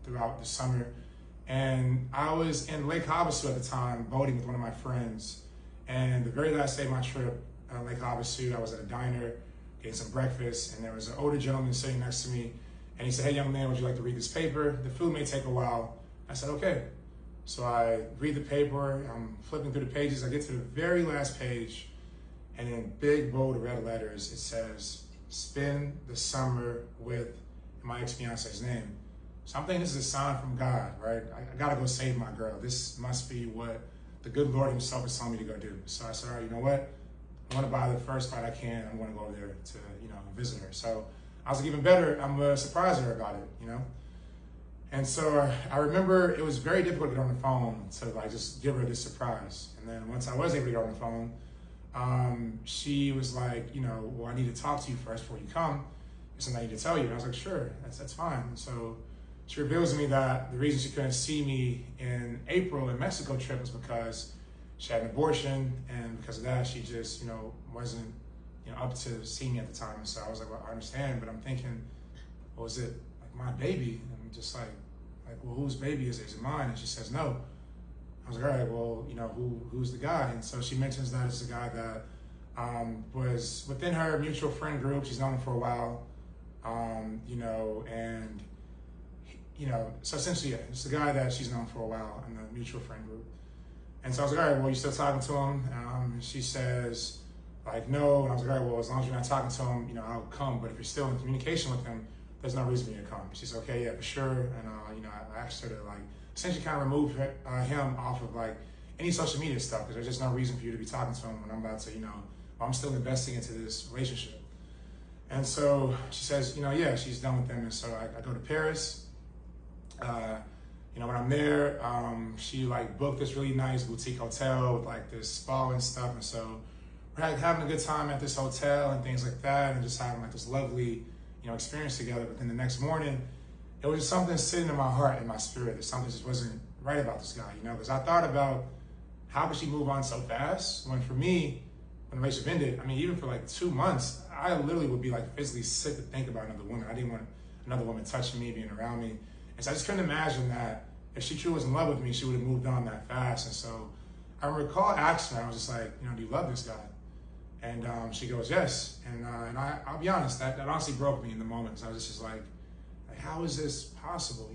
throughout the summer. And I was in Lake Havasu at the time, boating with one of my friends. And the very last day of my trip on Lake Havasu, I was at a diner getting some breakfast, and there was an older gentleman sitting next to me. And he said, "Hey, young man, would you like to read this paper? The food may take a while." I said, "Okay." So I read the paper, I'm flipping through the pages. I get to the very last page, and in big, bold red letters, it says, "Spend the summer with," my ex-fiance's name. So I'm thinking this is a sign from God, right? I gotta go save my girl. This must be what the good Lord himself is telling me to go do. So I said, all right, you know what? I want to buy the first flight I can. I'm going to go over there to, visit her. So I was like, even better, I'm going to surprise her about it, And so I remember it was very difficult to get on the phone to like just give her this surprise. And then once I was able to get on the phone, she was like, well, I need to talk to you first before you come. There's something I need to tell you. And I was like, sure, that's fine. And so she reveals to me that the reason she couldn't see me in April in Mexico trip was because she had an abortion, and because of that, she just, wasn't, up to see me at the time. And so I was like, well, I understand, but I'm thinking, well, is it like my baby? And I'm just like, well, whose baby is it? Is it mine? And she says, no. I was like, all right, well, who's the guy? And so she mentions that it's a guy that was within her mutual friend group. She's known him for a while, so essentially, yeah, it's the guy that she's known for a while in the mutual friend group. And so I was like, all right, well, you still talking to him? She says, like, no. And I was like, all right, well, as long as you're not talking to him, I'll come. But if you're still in communication with him, there's no reason for you to come. She said, okay, yeah, for sure. And, I asked her to, like, essentially kind of remove him off of, like, any social media stuff, because there's just no reason for you to be talking to him when I'm about to, I'm still investing into this relationship. And so she says, yeah, she's done with them. And so I go to Paris. When I'm there, she like booked this really nice boutique hotel with like this spa and stuff. And so we're having a good time at this hotel and things like that, and just having like this lovely, experience together. But then the next morning, it was just something sitting in my heart and my spirit that something just wasn't right about this guy, because I thought about how could she move on so fast when for me, when the relationship ended, I mean, even for like 2 months, I literally would be like physically sick to think about another woman. I didn't want another woman touching me, being around me. And so I just couldn't imagine that if she truly was in love with me, she would have moved on that fast. And so I recall asking her, I was just like, do you love this guy? And she goes, yes. And I'll be honest, that honestly broke me in the moment. So I was just like, how is this possible?